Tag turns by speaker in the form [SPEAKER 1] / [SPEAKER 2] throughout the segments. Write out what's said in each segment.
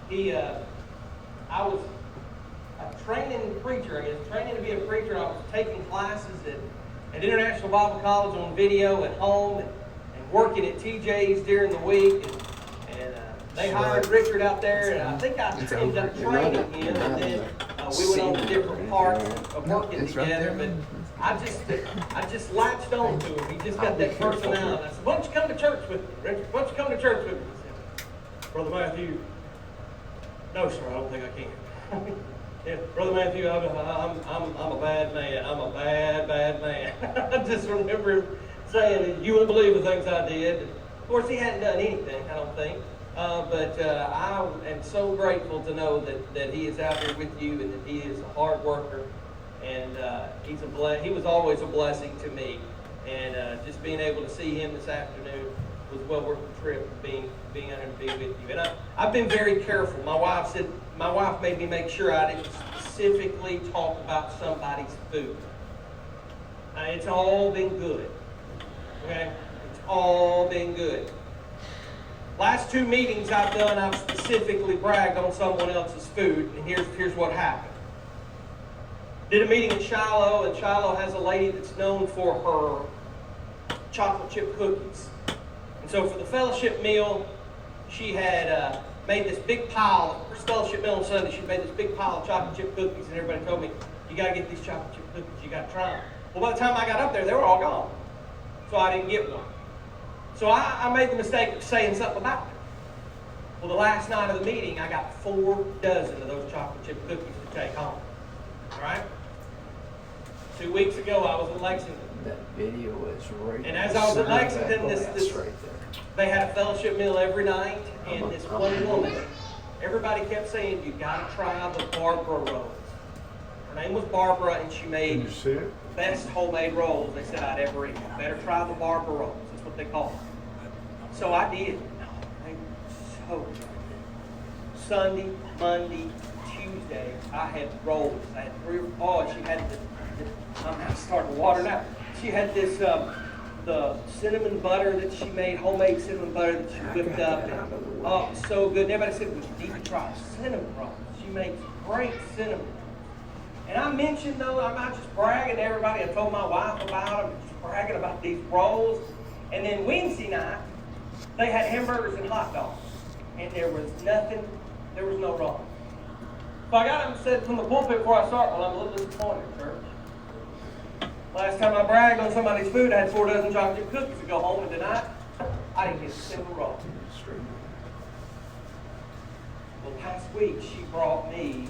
[SPEAKER 1] I was a training preacher, I guess, training to be a preacher. I was taking classes at International Bible College on video at home and working at TJ's during the week. And they hired Richard out there, and I think I ended up training him, and then we went on to different parts of working together. But I just latched on to him. He just got that personality. I said, "Why don't you come to church with me, Richard? Why don't you come to church with me?" He said, "Brother Matthew, no, sir, I don't think I can." Yeah, Brother Matthew, I'm a bad man. I'm a bad man. I just remember him saying, "You won't believe the things I did." Of course, he hadn't done anything, I don't think. But I am so grateful to know that he is out here with you and that he is a hard worker. And he was always a blessing to me. And just being able to see him this afternoon was well worth the trip, being out here to be with you. And I've been very careful. My wife made me make sure I didn't specifically talk about somebody's food. It's all been good. Okay? It's all been good. Last 2 meetings I've done, I've specifically bragged on someone else's food, and here's what happened. Did a meeting in Shiloh, and Shiloh has a lady that's known for her chocolate chip cookies. And so for the fellowship meal, she had made this big pile. First fellowship meal on Sunday, she made this big pile of chocolate chip cookies, and everybody told me, "You got to get these chocolate chip cookies. You got to try them." Well, by the time I got up there, they were all gone, so I didn't get one. So I made the mistake of saying something about it. Well, the last night of the meeting, I got 4 dozen of those chocolate chip cookies to take home. All right? 2 weeks ago, I was in Lexington.
[SPEAKER 2] That video is right.
[SPEAKER 1] And as I was in Lexington, this
[SPEAKER 2] right there.
[SPEAKER 1] They had a fellowship meal every night, and this one woman, everybody kept saying, "You got to try the Barbara rolls." Her name was Barbara, and she made the best homemade rolls they said I'd ever eat. You better try the Barbara rolls. That's what they call them. So I did. They were so good. Sunday, Monday, Tuesday, I had rolls. I had 3 or 4. She had I'm starting to water now. She had this the cinnamon butter that she made, homemade cinnamon butter that she whipped up. And, oh, it was so good. And everybody said, "We need to try cinnamon rolls." She makes great cinnamon rolls. And I mentioned, though, I'm not just bragging to everybody. I told my wife about them, just bragging about these rolls. And then Wednesday night, they had hamburgers and hot dogs. And there was no wrong. So I got up and said from the pulpit before I start, "Well, I'm a little disappointed, church. Last time I bragged on somebody's food, I had 4 dozen chocolate chip cookies to go home, and tonight, I didn't get a single roll." Well, last week, she brought me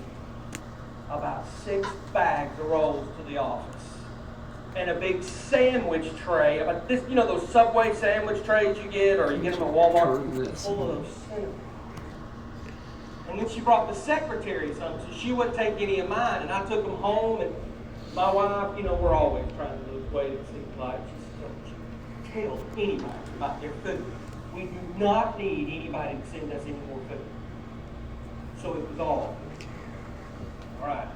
[SPEAKER 1] about 6 bags of rolls to the office. And a big sandwich tray, about this, those Subway sandwich trays you get, or you get them at Walmart, full of those cinnamon. And then she brought the secretary some, so she wouldn't take any of mine, and I took them home, and my wife, we're always trying to lose weight, it seems like. She said, "Don't you tell anybody about their food. We do not need anybody to send us any more food." So it was all right.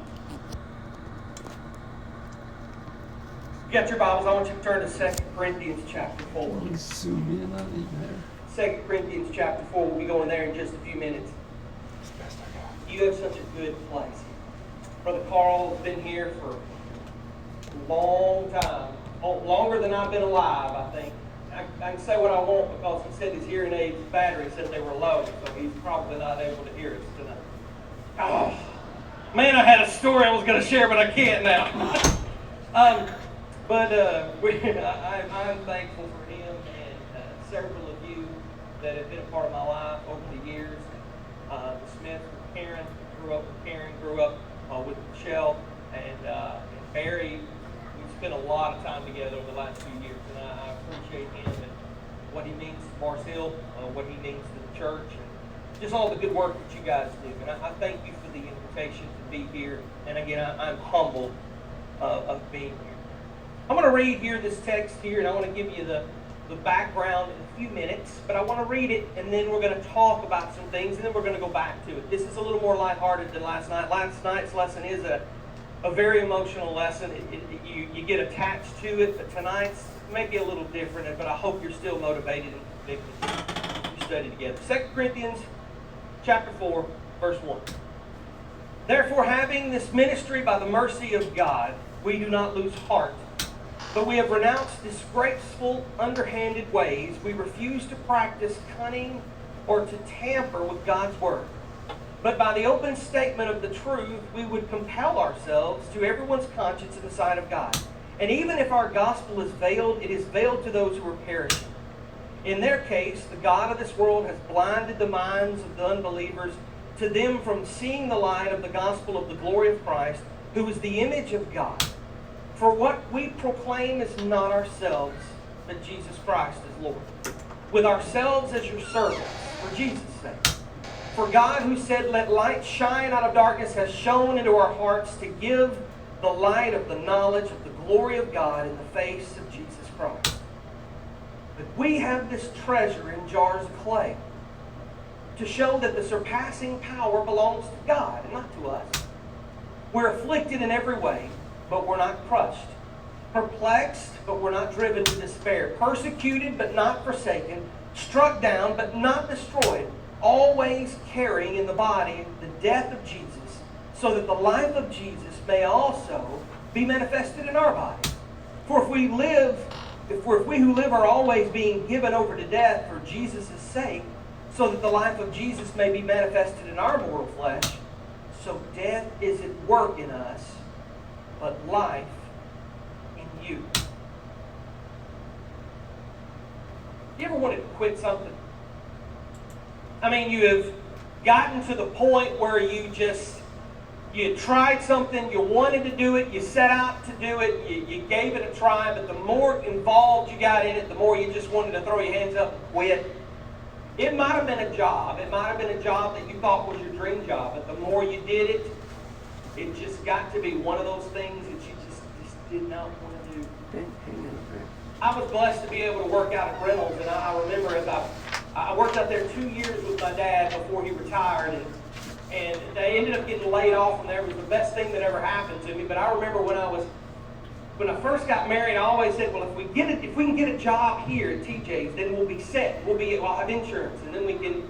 [SPEAKER 1] You got your Bibles? I want you to turn to 2 Corinthians chapter 4.
[SPEAKER 2] Zoom in on it there.
[SPEAKER 1] 2 Corinthians chapter 4. We'll be going there in just a few minutes. You have such a good place. Brother Carl has been here for a long time. Longer than I've been alive, I think. I can say what I want because he said his hearing aid battery said they were low, so he's probably not able to hear us tonight. Oh, man, I had a story I was going to share, but I can't now. I'm thankful for him and several of you that have been a part of my life over the years. The Smith, Karen, grew up with Michelle, and Barry. We spent a lot of time together over the last few years, and I appreciate him and what he means to Mars Hill, what he means to the church, and just all the good work that you guys do. And I thank you for the invitation to be here. And again, I'm humbled of being here. I'm going to read here this text here, and I want to give you the background in a few minutes, but I want to read it, and then we're going to talk about some things, and then we're going to go back to it. This is a little more lighthearted than last night. Last night's lesson is a very emotional lesson. You get attached to it, but tonight's maybe a little different, but I hope you're still motivated and convicted to study together. 2 Corinthians chapter 4, verse 1. Therefore, having this ministry by the mercy of God, we do not lose heart, but we have renounced disgraceful, underhanded ways. We refuse to practice cunning or to tamper with God's word. But by the open statement of the truth, we would compel ourselves to everyone's conscience in the sight of God. And even if our gospel is veiled, it is veiled to those who are perishing. In their case, the God of this world has blinded the minds of the unbelievers to them from seeing the light of the gospel of the glory of Christ, who is the image of God. For what we proclaim is not ourselves, but Jesus Christ is Lord, with ourselves as your servants, for Jesus' sake. For God, who said, "Let light shine out of darkness," has shone into our hearts to give the light of the knowledge of the glory of God in the face of Jesus Christ. But we have this treasure in jars of clay, to show that the surpassing power belongs to God and not to us. We're afflicted in every way, but we're not crushed. Perplexed, but we're not driven to despair. Persecuted, but not forsaken. Struck down, but not destroyed. Always carrying in the body the death of Jesus, so that the life of Jesus may also be manifested in our bodies. For if we who live are always being given over to death for Jesus' sake, so that the life of Jesus may be manifested in our mortal flesh, so death is at work in us, but life in you. You ever wanted to quit something? I mean, you have gotten to the point where you tried something, you wanted to do it, you set out to do it, you gave it a try, but the more involved you got in it, the more you just wanted to throw your hands up and quit. It might have been a job. It might have been a job that you thought was your dream job, but the more you did it, it just got to be one of those things that you just did not want to do. I was blessed to be able to work out at Reynolds, and I remember as I worked out there 2 years with my dad before he retired, and they ended up getting laid off from there. It was the best thing that ever happened to me. But I remember when I first got married, I always said, well, if we can get a job here at TJ's, then we'll be set. We'll have insurance, and then we can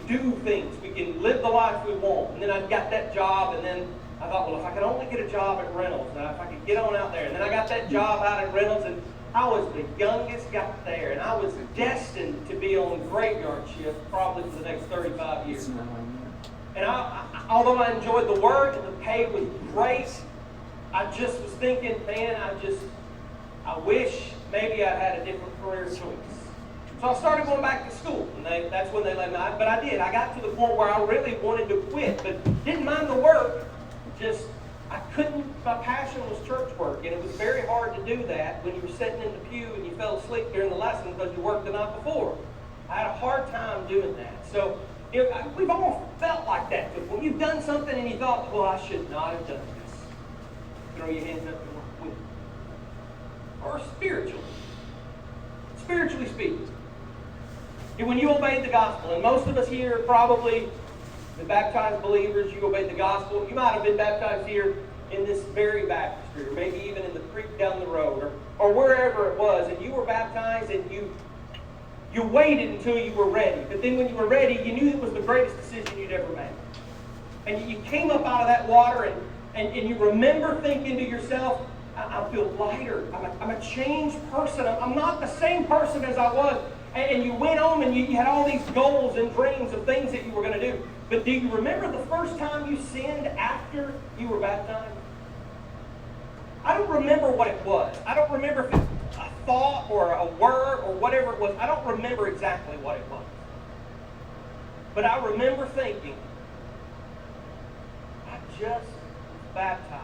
[SPEAKER 1] do things. We can live the life we want. And then I got that job, and then I thought, well, if I could only get a job at Reynolds, and if I could get on out there. And then I got that job out at Reynolds, and I was the youngest guy there, and I was destined to be on graveyard shift probably for the next 35 years. And although I enjoyed the work and the pay was great, I just was thinking, man, I wish maybe I had a different career choice. So I started going back to school, and that's when they let me. But I did. I got to the point where I really wanted to quit, but didn't mind the work. I couldn't. My passion was church work, and it was very hard to do that when you were sitting in the pew and you fell asleep during the lesson because you worked the night before. I had a hard time doing that. So we've all felt like that. But when you've done something and you thought, well, I should not have done this, throw your hands up and quit. Or spiritually speaking. And when you obeyed the gospel, and most of us here probably the baptized believers, you obeyed the gospel. You might have been baptized here in this very baptistry, or maybe even in the creek down the road, or wherever it was, and you were baptized and you waited until you were ready. But then when you were ready, you knew it was the greatest decision you'd ever made. And you came up out of that water, and you remember thinking to yourself, I feel lighter. I'm a changed person. I'm not the same person as I was. And you went home and you had all these goals and dreams of things that you were going to do. But do you remember the first time you sinned after you were baptized? I don't remember what it was. I don't remember if it was a thought or a word or whatever it was. I don't remember exactly what it was. But I remember thinking, I just was baptized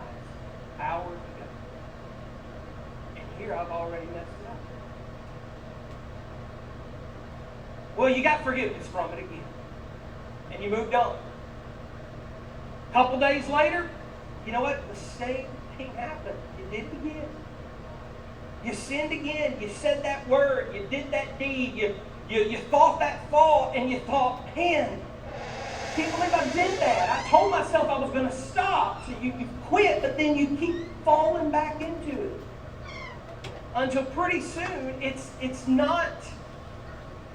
[SPEAKER 1] hours ago. And here I've already messed it up. Well, you got forgiveness from it again. And you moved on. A couple days later, you know what? The same thing happened. You did it again. You sinned again. You said that word. You did that deed. You thought that thought, and you thought, man, I can't believe I did that. I told myself I was going to stop. So you quit, but then you keep falling back into it. Until pretty soon, it's not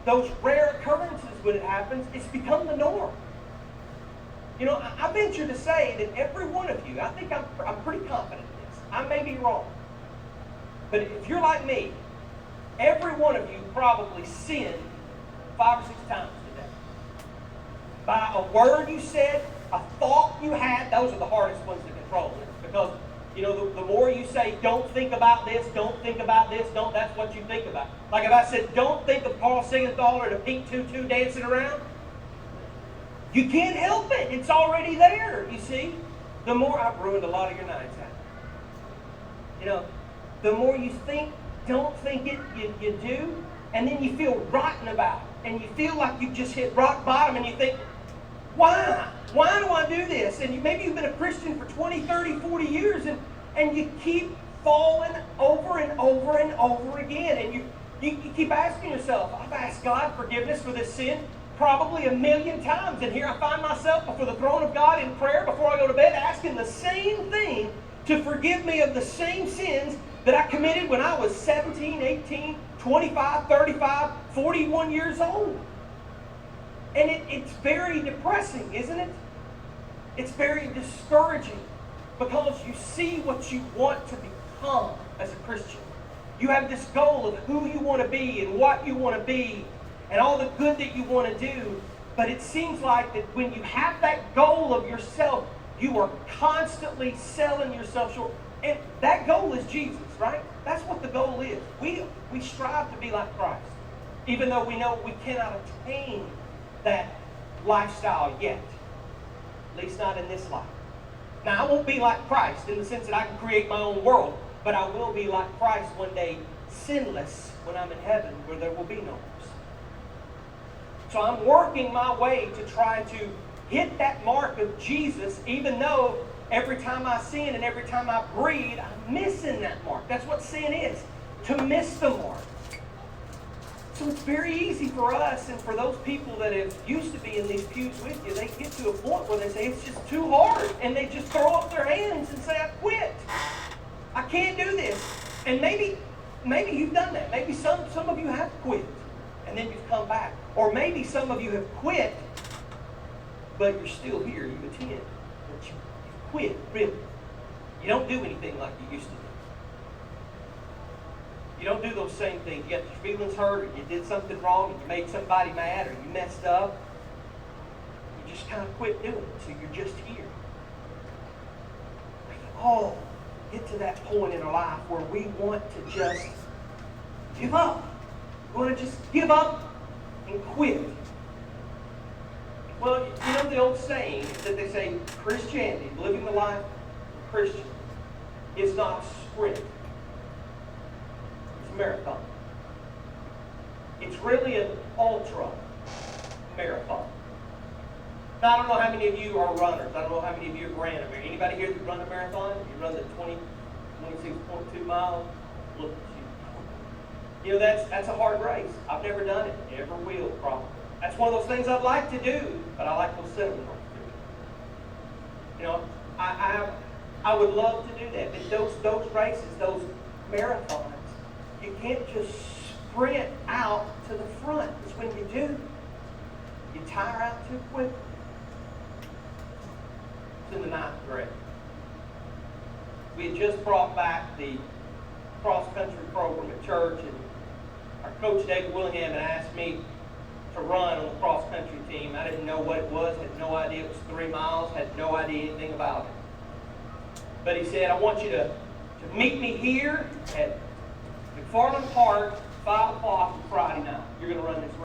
[SPEAKER 1] those rare occurrences when it happens. It's become the norm. I venture to say that every one of you, I think I'm pretty confident in this. I may be wrong. But if you're like me, every one of you probably sinned 5 or 6 times today. By a word you said, a thought you had, those are the hardest ones to control. Because, the more you say, don't think about this, don't think about this, that's what you think about. Like if I said, don't think of Paul Siegenthaler in a pink tutu dancing around, you can't help it. It's already there, you see. The more, I've ruined a lot of your nights, haven't I? The more you think, don't think it, you do, and then you feel rotten about it. And you feel like you've just hit rock bottom, and you think, why? Why do I do this? And maybe you've been a Christian for 20, 30, 40 years, and you keep falling over and over and over again. And you keep asking yourself, I've asked God forgiveness for this sin probably 1,000,000 times. And here I find myself before the throne of God in prayer before I go to bed, asking the same thing to forgive me of the same sins that I committed when I was 17, 18, 25, 35, 41 years old. And it's very depressing, isn't it? It's very discouraging because you see what you want to become as a Christian. You have this goal of who you want to be and what you want to be and all the good that you want to do. But it seems like that when you have that goal of yourself, you are constantly selling yourself short. And that goal is Jesus, right? That's what the goal is. We strive to be like Christ, even though we know we cannot attain that lifestyle yet, at least not in this life. Now, I won't be like Christ in the sense that I can create my own world, but I will be like Christ one day, sinless, when I'm in heaven, where there will be no more sin. So I'm working my way to try to hit that mark of Jesus, even though every time I sin and every time I breathe, I'm missing that mark. That's what sin is, to miss the mark. So it's very easy for us and for those people that have used to be in these pews with you, they get to a point where they say it's just too hard. And they just throw up their hands and say, I quit. I can't do this. And maybe you've done that. Maybe some of you have quit. And then you've come back. Or maybe some of you have quit, but you're still here. You attend. But you quit, really. You don't do anything like you used to do. You don't do those same things. You got your feelings hurt, or you did something wrong, and you made somebody mad, or you messed up. You just kind of quit doing it, so you're just here. We can all get to that point in our life where we want to just give up. We want to just give up and quit. Well, you know the old saying that they say Christianity, living the life of a Christian, is not a sprint. Marathon. It's really an ultra marathon. Now, I don't know how many of you are runners. I don't know how many of you have ran a marathon. Anybody here that run a marathon? You run the 26.2 miles? Look at you. That's a hard race. I've never done it. Never will, probably. That's one of those things I'd like to do, but I like those cinnamon rolls to do it. I would love to do that. But those races, those marathons, you can't just sprint out to the front. Because when you do, you tire out too quick. It's in the 9th grade. We had just brought back the cross-country program at church, and our coach, David Willingham, had asked me to run on the cross-country team. I didn't know what it was, had no idea it was 3 miles, had no idea anything about it. But he said, I want you to meet me here at McFarland Park, 5 o'clock on Friday night. You're going to run this race.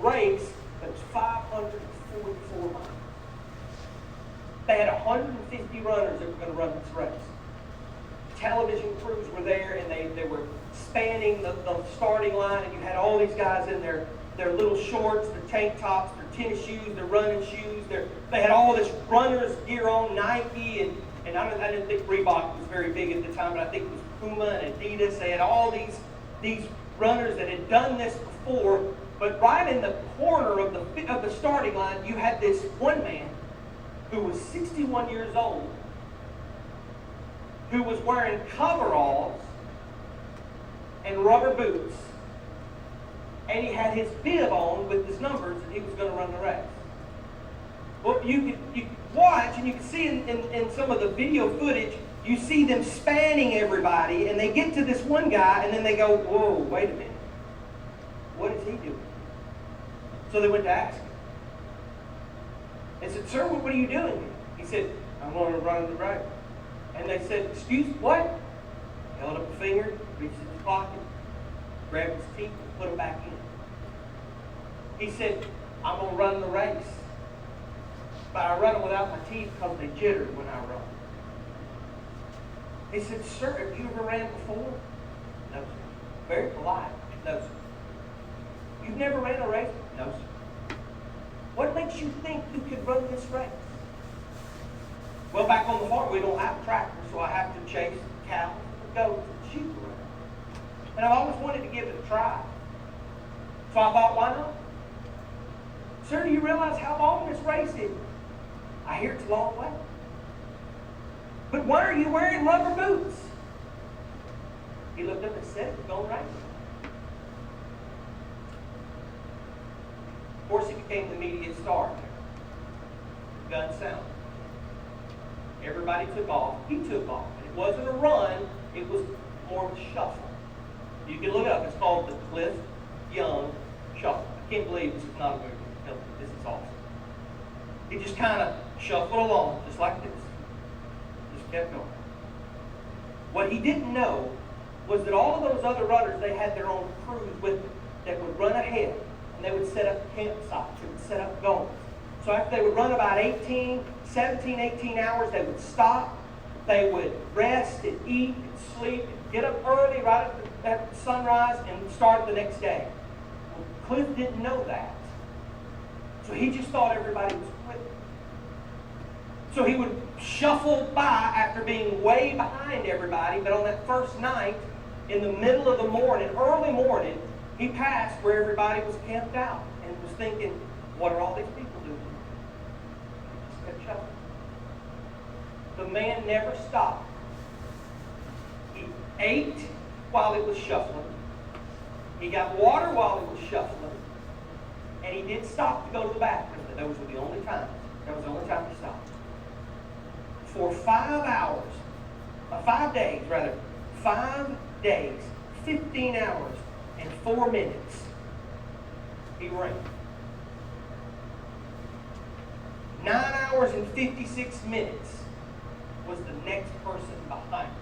[SPEAKER 1] race that was 544 miles. They had 150 runners that were going to run this race. Television crews were there, and they were spanning the starting line, and you had all these guys in their little shorts, their tank tops, their tennis shoes, their running shoes. They had all this runner's gear on, Nike, and I didn't think Reebok was very big at the time, but I think it was Puma and Adidas. They had all these runners that had done this before, but right in the corner of the starting line, you had this one man who was 61 years old, who was wearing coveralls and rubber boots, and he had his bib on with his numbers, and he was going to run the race. Well, you could watch, and you can see in some of the video footage, you see them spanning everybody, and they get to this one guy, and then they go, whoa, wait a minute. What is he doing? So they went to ask him. They said, sir, what are you doing here? He said, I'm going to run the race. And they said, excuse what? He held up a finger, reached in his pocket, grabbed his teeth, and put them back in. He said, I'm going to run the race. But I run them without my teeth because they jitter when I run. He said, sir, have you ever ran before? No, sir. Very polite. No, sir. You've never ran a race? No, sir. What makes you think you could run this race? Well, back on the farm, we don't have tractors, so I have to chase cows and goats and sheep around. And I've always wanted to give it a try. So I thought, why not? Sir, do you realize how long this race is? I hear it's a long way. But why are you wearing rubber boots? He looked up and said, it's going to rain. Of course, he became the media star there. Gun sound. Everybody took off. He took off. And it wasn't a run. It was more of a shuffle. You can look it up. It's called the Cliff Young Shuffle. I can't believe this is not a movie. No, this is awesome. He just kind of shuffled along, just like this. Just kept going. What he didn't know was that all of those other runners, they had their own crews with them that would run ahead. And they would set up campsites. They would set up goals. So after they would run about 17, 18 hours, they would stop. They would rest and eat and sleep and get up early right at sunrise and start the next day. Well, Cliff didn't know that. So he just thought everybody was quitting. So he would shuffle by after being way behind everybody, but on that first night, in the middle of the morning, early morning, he passed where everybody was camped out and was thinking, what are all these people doing? He just kept shuffling. The man never stopped. He ate while he was shuffling. He got water while he was shuffling. And he did stop to go to the bathroom. But those were the only times. That was the only time he stopped. For 5 days, 15 hours, and 4 minutes, he ran. 9 hours and 56 minutes was the next person behind him.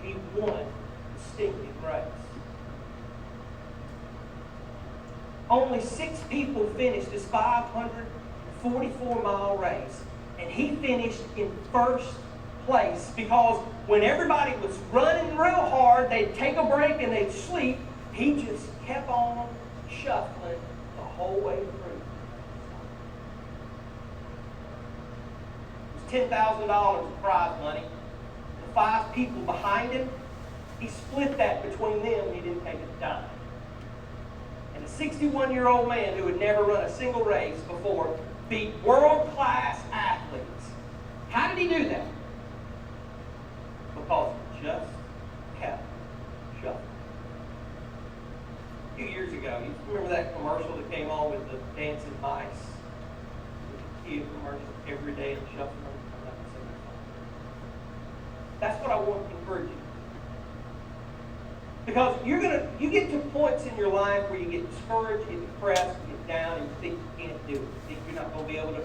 [SPEAKER 1] He won the stinking race. Only 6 people finished this 544-mile race, and he finished in first place because when everybody was running real hard, they'd take a break and they'd sleep. He just kept on shuffling the whole way through. It was $10,000 of prize money. The 5 people behind him, he split that between them and he didn't take a dime. And a 61-year-old man who had never run a single race before beat world-class athletes. How did he do that? Because he just kept shuffling. A few years ago, you remember that commercial that came on with the dancing mice? The Kia commercial, every day and shuffling. That's what I want to encourage you. Because you get to points in your life where you get discouraged, you get depressed, you get down, and you think you can't do it. You think you're not going to be able to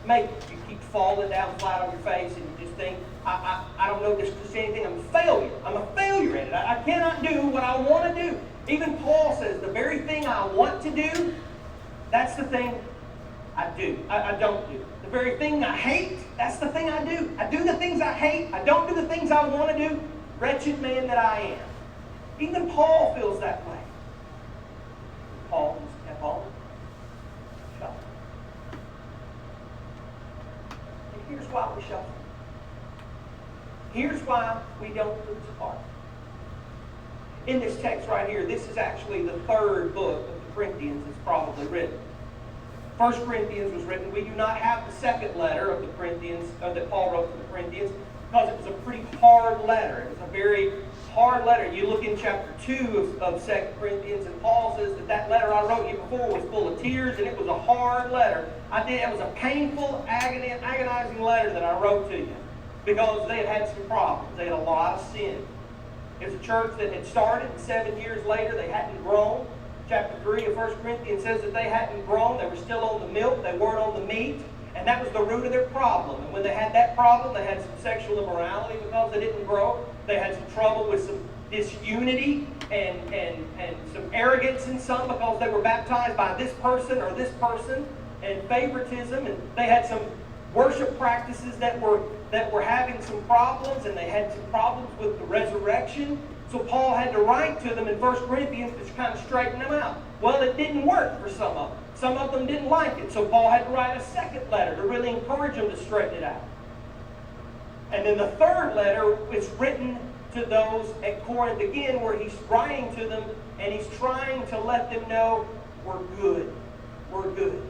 [SPEAKER 1] make it. You keep falling down flat on your face, and you just think, I don't know this Christianity thing. I'm a failure. I'm a failure at it. I cannot do what I want to do. Even Paul says, the very thing I want to do, that's the thing I do. I don't do. The very thing I hate, that's the thing I do. I do the things I hate. I don't do the things I want to do. Wretched man that I am. Even Paul feels that way. Paul just kept on shuffling. And here's why we shuffle. Here's why we don't lose heart. In this text right here, this is actually the third book of the Corinthians that's probably written. 1 Corinthians was written. We do not have the second letter of the Corinthians that Paul wrote to the Corinthians because it was a pretty hard letter. It was a very hard letter. You look in chapter 2 of 2 Corinthians, and Paul says that letter I wrote you before was full of tears, and it was a hard letter. It was a painful, agonizing letter that I wrote to you because they had some problems. They had a lot of sin. It was a church that had started, and 7 years later they hadn't grown. Chapter 3 of 1 Corinthians says that they hadn't grown. They were still on the milk. They weren't on the meat. And that was the root of their problem. And when they had that problem, they had some sexual immorality because they didn't grow. They had some trouble with some disunity and some arrogance in some because they were baptized by this person or this person, and favoritism. And they had some worship practices that were having some problems, and they had some problems with the resurrection. So Paul had to write to them in 1 Corinthians to kind of straighten them out. Well, it didn't work for some of them. Some of them didn't like it. So Paul had to write a second letter to really encourage them to straighten it out. And then the third letter is written to those at Corinth again, where he's writing to them and he's trying to let them know, we're good. We're good.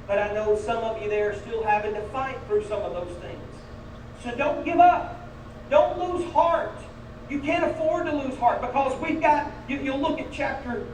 [SPEAKER 1] But I know some of you there are still having to fight through some of those things. So don't give up. Don't lose heart. You can't afford to lose heart because we've got, you'll look at chapter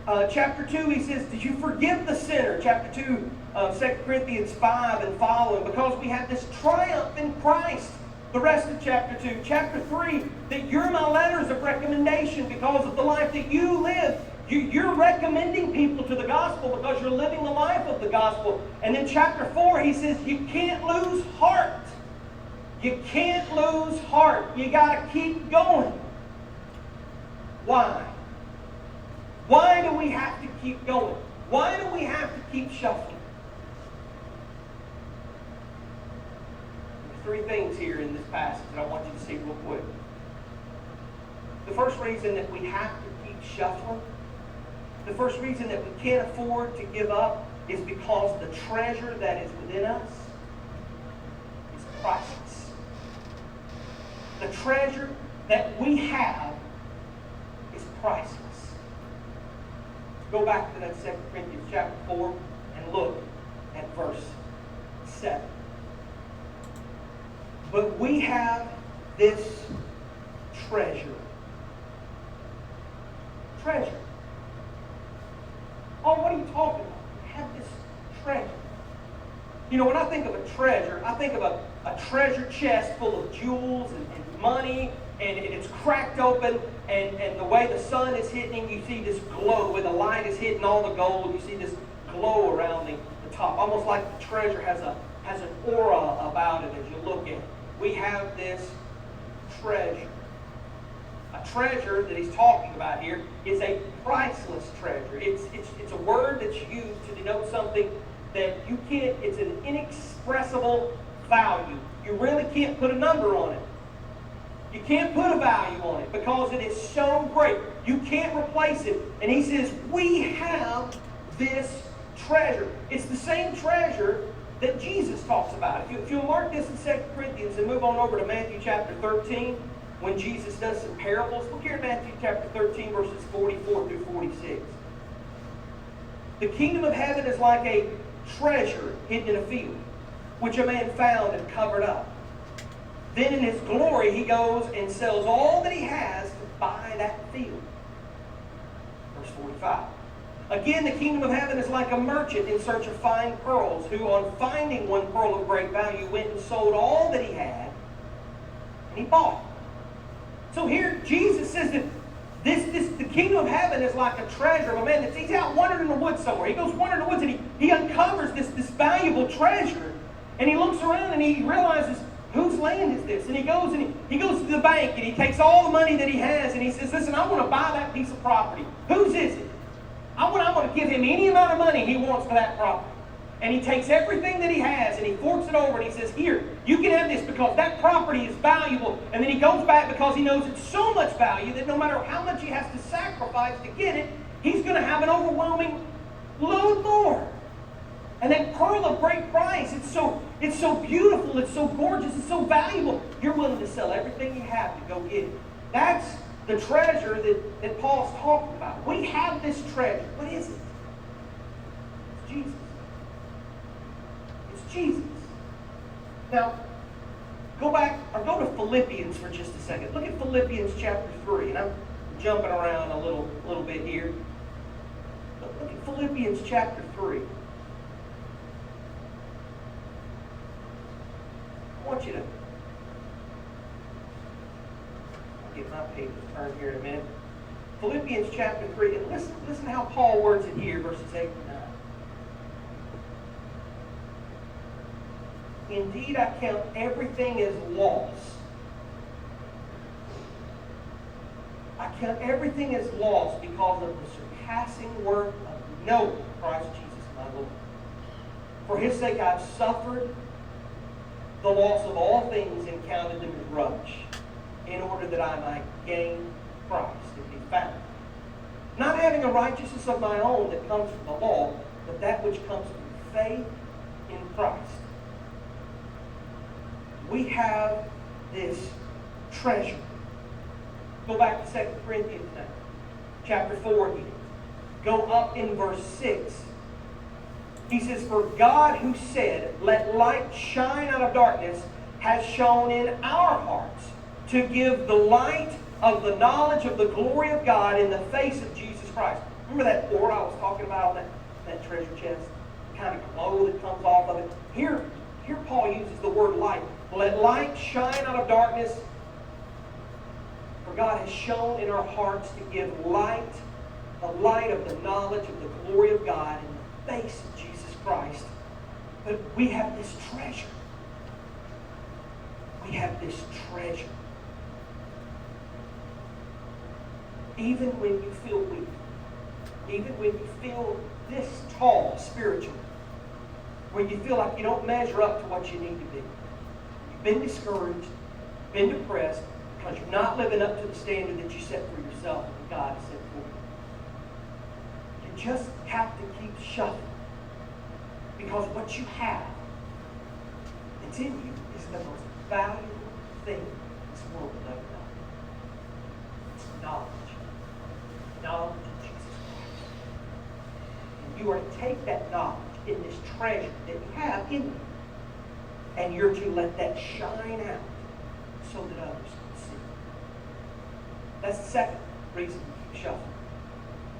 [SPEAKER 1] 2, he says, did you forgive the sinner? Chapter 2 of 2 Corinthians 5 and following, because we have this triumph in Christ. The rest of chapter 2. Chapter 3, that you're my letters of recommendation because of the life that you live. You're recommending people to the gospel because you're living the life of the gospel. And then chapter 4, he says, you can't lose heart. You can't lose heart. You got to keep going. Why? Why do we have to keep going? Why do we have to keep shuffling? There's 3 things here in this passage that I want you to see real quick. The first reason that we have to keep shuffling, the first reason that we can't afford to give up is because the treasure that is within us is priceless. The treasure that we have is priceless. Go back to that 2 Corinthians chapter 4 and look at verse 7. But we have this treasure. Treasure. Oh, what are you talking about? We have this treasure. You know, when I think of a treasure, I think of a treasure chest full of jewels and money, and it's cracked open, and the way the sun is hitting, you see this glow. The way the light is hitting all the gold, you see this glow around the top. Almost like the treasure has an aura about it as you look at it. We have this treasure. A treasure that he's talking about here is a priceless treasure. It's a word that's used to denote something that you can't, it's an inexpressible value. You really can't put a number on it. You can't put a value on it because it is so great. You can't replace it. And he says, we have this treasure. It's the same treasure that Jesus talks about. If you'll mark this in 2 Corinthians and move on over to Matthew chapter 13, when Jesus does some parables, look here at Matthew chapter 13, verses 44 through 46. The kingdom of heaven is like a treasure hidden in a field, which a man found and covered up. Then in his glory he goes and sells all that he has to buy that field. Verse 45. Again, the kingdom of heaven is like a merchant in search of fine pearls, who on finding one pearl of great value went and sold all that he had, and he bought it. So here Jesus says that the kingdom of heaven is like a treasure of a man he's out wandering in the woods somewhere. He goes wandering in the woods and he uncovers this valuable treasure, and he looks around and he realizes, whose land is this? And he goes to the bank and he takes all the money that he has and he says, listen, I want to buy that piece of property. Whose is it? I'm going to give him any amount of money he wants for that property. And he takes everything that he has and he forks it over and he says, here, you can have this because that property is valuable. And then he goes back because he knows it's so much value that no matter how much he has to sacrifice to get it, he's going to have an overwhelming load more. And that pearl of great price, it's so beautiful, it's so gorgeous, it's so valuable. You're willing to sell everything you have to go get it. That's the treasure that Paul's talking about. We have this treasure. What is it? It's Jesus. It's Jesus. Now, go to Philippians for just a second. Look at Philippians chapter 3. And I'm jumping around a little bit here. But look at Philippians chapter 3. I want you to get my pages turned here in a minute. Philippians chapter 3, and listen how Paul words it here, verses 8 and 9. Indeed, I count everything as loss. I count everything as loss because of the surpassing worth of knowing Christ Jesus my Lord. For his sake I've suffered the loss of all things and counted them as rubbish, in order that I might gain Christ and be found, not having a righteousness of my own that comes from the law, but that which comes through faith in Christ. We have this treasure. Go back to 2 Corinthians now, chapter 4 here. Go up in verse 6. He says, for God who said, let light shine out of darkness, has shone in our hearts to give the light of the knowledge of the glory of God in the face of Jesus Christ. Remember that ore I was talking about on that treasure chest? The kind of glow that comes off of it. Here Paul uses the word light. Let light shine out of darkness. For God has shone in our hearts to give light, the light of the knowledge of the glory of God in the face of Jesus Christ. But we have this treasure. We have this treasure. Even when you feel weak, even when you feel this tall spiritually, when you feel like you don't measure up to what you need to be, you've been discouraged, been depressed, because you're not living up to the standard that you set for yourself and God has set for you. You just have to keep shuffling, because what you have that's in you is the most valuable thing this world will ever know. It's knowledge. Knowledge of Jesus Christ. And you are to take that knowledge in this treasure that you have in you, and you're to let that shine out so that others can see. That's the second reason you keep shuffling.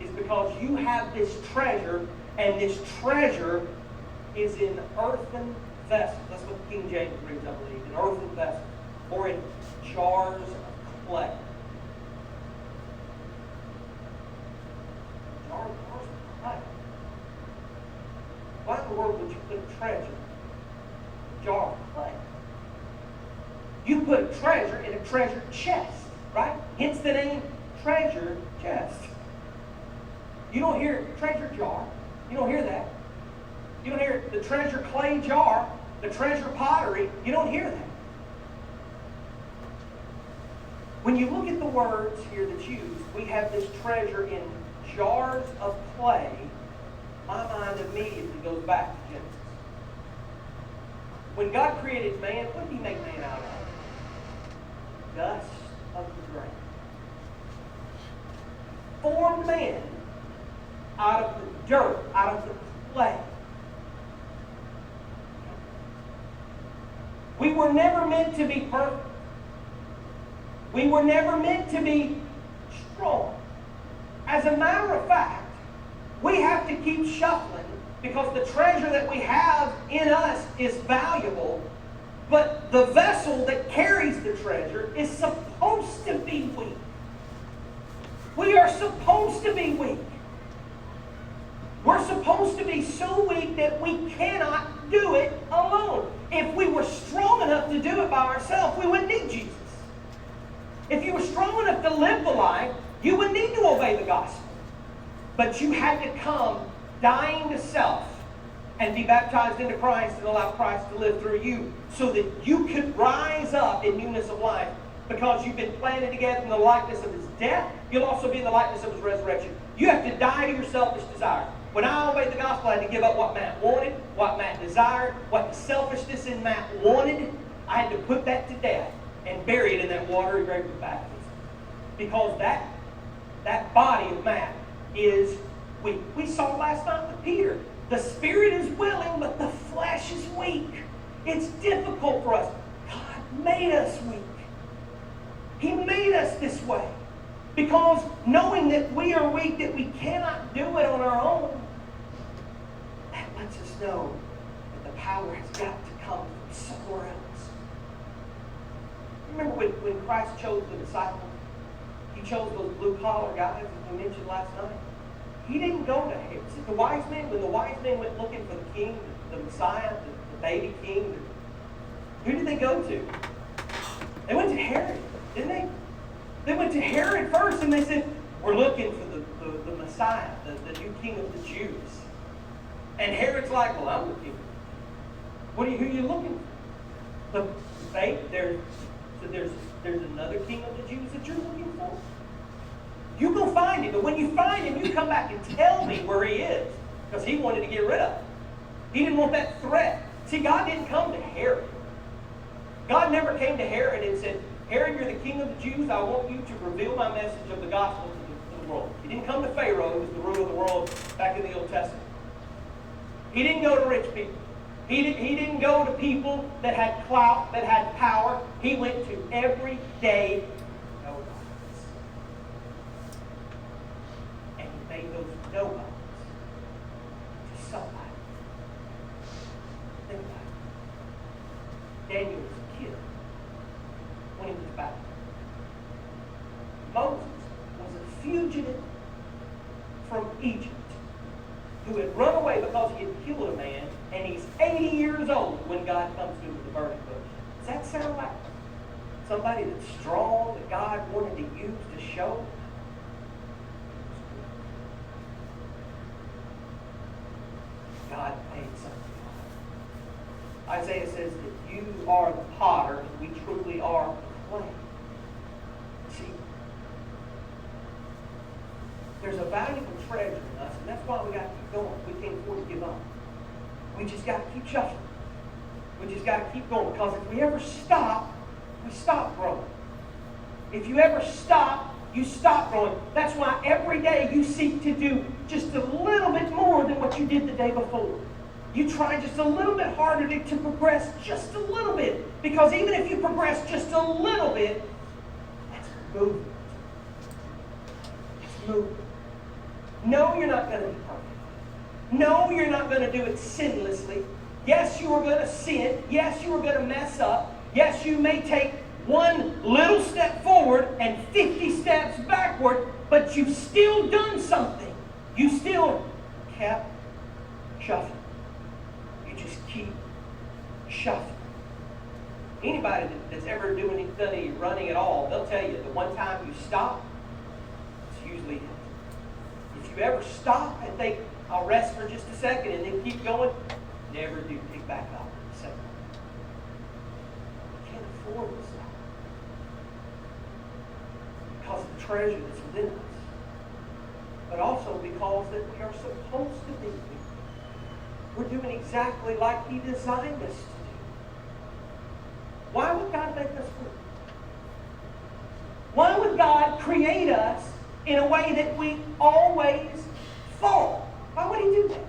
[SPEAKER 1] Is because you have this treasure, and this treasure is in earthen vessels. That's what King James reads, I believe. In earthen vessels. Or in jars of clay. Jars of clay. Why in the world would you put a treasure in a jar of clay? You put a treasure in a treasure chest, right? Hence the name treasure chest. You don't hear treasure jar. You don't hear that. You don't hear the treasure clay jar, the treasure pottery. You don't hear that. When you look at the words here that's used, we have this treasure in jars of clay. My mind immediately goes back to Genesis. When God created man, what did he make man out of? Dust of the ground. Formed man out of the dirt, out of the clay. We were never meant to be perfect. We were never meant to be strong. As a matter of fact, we have to keep shuffling because the treasure that we have in us is valuable, but the vessel that carries the treasure is supposed to be weak. We are supposed to be weak. We're supposed to be so weak that we cannot do it alone. If we were strong enough to do it by ourselves, we wouldn't need Jesus. If you were strong enough to live the life, you wouldn't need to obey the gospel. But you had to come dying to self and be baptized into Christ and allow Christ to live through you so that you could rise up in newness of life because you've been planted together in the likeness of his death. You'll also be in the likeness of his resurrection. You have to die to your selfish desires. When I obeyed the gospel, I had to give up what Matt wanted, what Matt desired, what the selfishness in Matt wanted. I had to put that to death and bury it in that watery grave of baptism. Because that body of Matt is weak. We saw last night with Peter. The spirit is willing, but the flesh is weak. It's difficult for us. God made us weak. He made us this way. Because knowing that we are weak, that we cannot do it on our own, that lets us know that the power has got to come from somewhere else. Remember when Christ chose the disciples? He chose those blue-collar guys, as we mentioned last night. He didn't go to Herod. See, the wise men, when the wise men went looking for the king, the Messiah, the baby king, who did they go to? They went to Herod, didn't they? They went to Herod first and they said, we're looking for the Messiah, the new king of the Jews. And Herod's like, well, I'm the king. Who are you looking for? There's another king of the Jews that you're looking for. You go find him, but when you find him, you come back and tell me where he is. Because he wanted to get rid of him. He didn't want that threat. See, God didn't come to Herod. God never came to Herod and said, Herod, you're the king of the Jews. I want you to reveal my message of the gospel to the world. He didn't come to Pharaoh, who was the ruler of the world back in the Old Testament. He didn't go to rich people. He didn't go to people that had clout, that had power. He went to everyday nobodies. And he made those nobodies to somebody. Think about it. Daniel was a kid when he was back. Moses was a fugitive from Egypt who had run away because he had killed a man, and he's 80 years old when God comes to him with the burning bush. Does that sound like somebody that's strong, that God wanted to use to show? God made something. Isaiah says that you are the potter, and we truly are the clay. See, there's a valuable treasure in us, and that's why we got to keep going. We can't afford to give up. We just got to keep shuffling. We just got to keep going, because if we ever stop, we stop growing. If you ever stop, you stop growing. That's why every day you seek to do just a little bit more than what you did the day before. You try just a little bit harder to progress just a little bit. Because even if you progress just a little bit, that's movement. It's movement. No, you're not going to be perfect. No, you're not going to do it sinlessly. Yes, you are going to sin. Yes, you are going to mess up. Yes, you may take one little step forward and 50 steps backward, but you've still done something. You still kept shuffling. You just keep shuffling. Anybody that's ever done any running at all, they'll tell you the one time you stop, it's usually it. If you ever stop and think, I'll rest for just a second and then keep going, never do pick back up a second. You can't afford to stop. Because of the treasure that's within us. But also because that we are supposed to be. We're doing exactly like He designed us to do. Why would God make us free? Why would God create us in a way that we always fall? Why would He do that?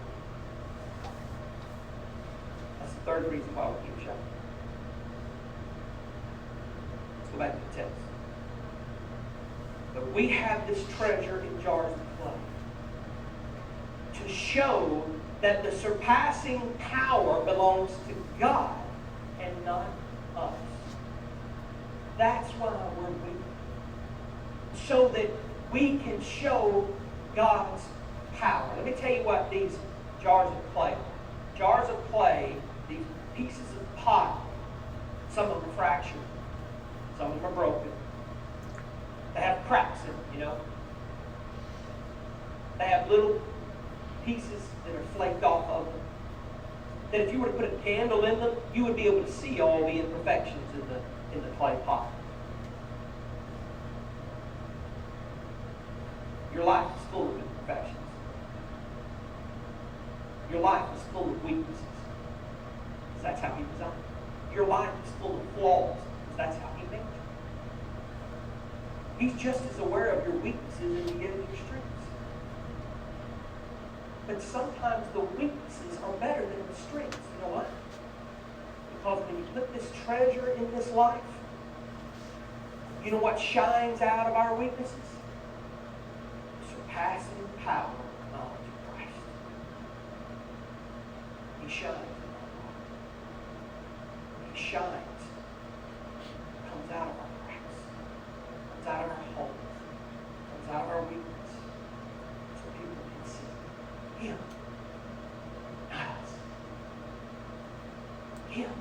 [SPEAKER 1] That's the third reason why we keep shuffling. Let's go back to the text. But we have this treasure in jars of clay to show that the surpassing power belongs to God and not us. That's why we're weak. So that we can show God's power. Let me tell you what these jars of clay are. Jars of clay, these pieces of pot, some of them are fractured, some of them are broken. They have cracks in them, you know. They have little pieces that are flaked off of them. That if you were to put a candle in them, you would be able to see all the imperfections in the clay pot. Your life is full of imperfections. Your life is full of weaknesses. That's how He designed it. Your life is full of flaws. That's how He made you. He's just as aware of your weaknesses as He is your strengths. But sometimes the weaknesses are better than the strengths. You know why? Because when you put this treasure in this life, you know what shines out of our weaknesses? Surpassing power of knowledge of Christ. He shines in our life. He shines. Comes out of our cracks. Comes out of our holes. Comes out of our weakness. So people can see Him. Not us. Him.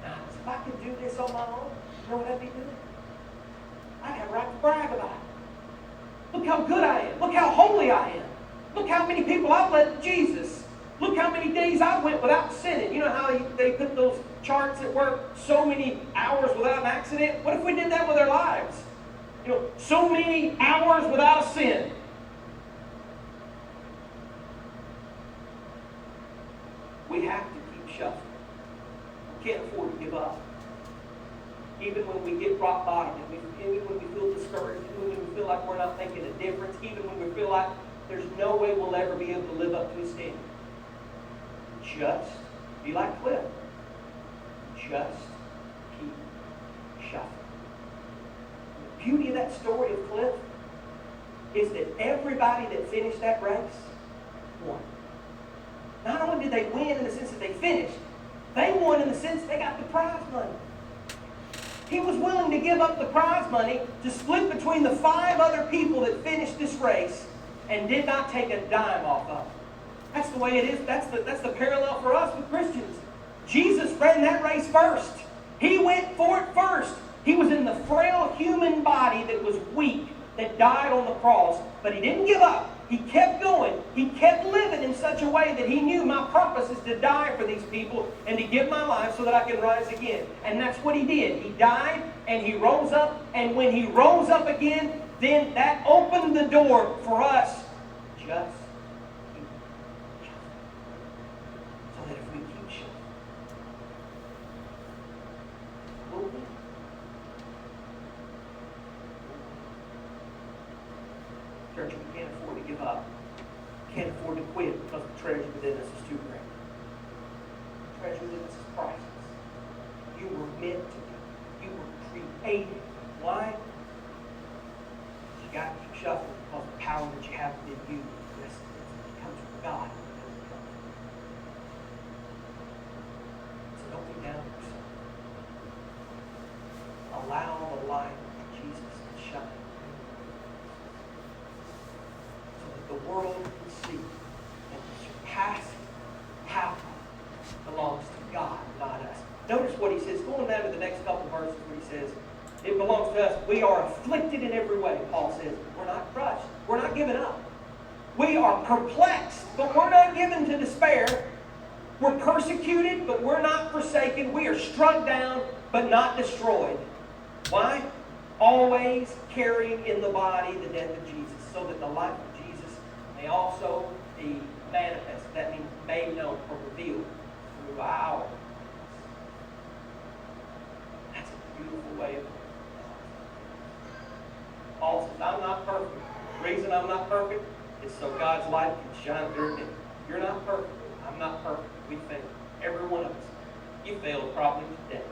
[SPEAKER 1] Not us. If I could do this on my own, you know what I'd be doing? I'd have a right to brag about it. Look how good I am. Look how holy I am. Look how many people I've led to Jesus. Look how many days I went without sinning. You know how they put those charts at work, so many hours without an accident? What if we did that with our lives? You know, so many hours without a sin. We have to keep shuffling. We can't afford to give up. Even when we get rock bottom, even when we feel discouraged, even when we feel like we're not making a difference, even when we feel like there's no way we'll ever be able to live up to His standard. Just be like Cliff. Just keep shuffling. The beauty of that story of Cliff is that everybody that finished that race won. Not only did they win in the sense that they finished, they won in the sense they got the prize money. He was willing to give up the prize money to split between the 5 other people that finished this race and did not take a dime off of it. That's the way it is. That's the parallel for us with Christians. Jesus ran that race first. He went for it first. He was in the frail human body that was weak, that died on the cross, but He didn't give up. He kept going. He kept living in such a way that He knew my purpose is to die for these people and to give my life so that I can rise again. And that's what He did. He died and He rose up. And when He rose up again, then that opened the door for us. Just keep shuffling. So that if we keep shuffling, we'll win. Church, we can't afford to give up. Can't afford to quit because the treasure within us is too great. The treasure within us is priceless. You were meant to be. You were created. Why? You got to keep shuffling because the power that you have within you comes from God. So don't be down on yourself. Allow the light of Jesus to shine. The world can see that the surpassing power belongs to God, not us. Notice what he says, going down to the next couple verses where he says, it belongs to us. We are afflicted in every way, Paul says. We're not crushed. We're not giving up. We are perplexed, but we're not given to despair. We're persecuted, but we're not forsaken. We are struck down, but not destroyed. Why? Always carrying in the body the death of Jesus, so that the life of may also be manifest. That means made known or revealed through our lives. That's a beautiful way of it. Paul says, I'm not perfect. The reason I'm not perfect is so God's light can shine through me. You're not perfect. I'm not perfect. We fail. Every one of us. You failed probably today.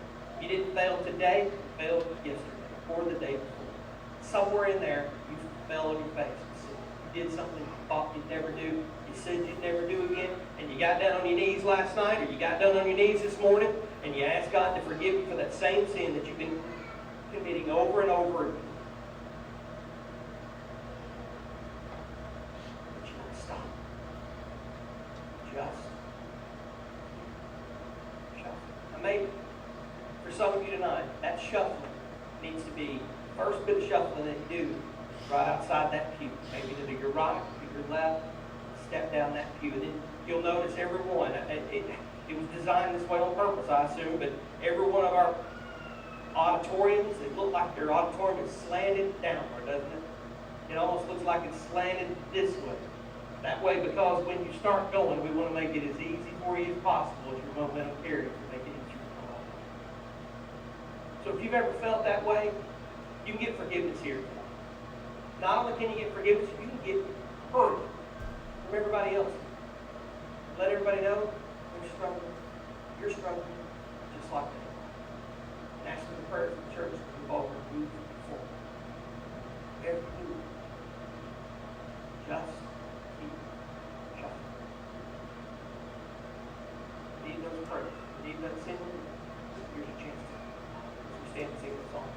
[SPEAKER 1] You didn't fail today, you failed yesterday or the day before. Somewhere in there, you fell on your face. You did something you thought you'd never do, you said you'd never do again, and you got down on your knees last night, or you got down on your knees this morning, and you asked God to forgive you for that same sin that you've been committing over and over again. But you don't stop. Just shuffle. Now maybe, for some of you tonight, that shuffling needs to be the first bit of shuffling that you do right outside that pew, maybe to your right, to your left, step down that pew. And then you'll notice every one. It was designed this way on purpose, I assume, but every one of our auditoriums, it looked like their auditorium is slanted downward, doesn't it? It almost looks like it's slanted this way. That way, because when you start going, we want to make it as easy for you as possible as your momentum carries to make it easier to come on. So if you've ever felt that way, you can get forgiveness here. Not only can you get forgiveness, you can get heard from everybody else. Let everybody know they're struggling. You're struggling just like that. And ask for the prayer for the church to move over and move forward. Every move. Just keep shuffling. Need those prayers. Need that sin. Here's your chance to stand and sing the song.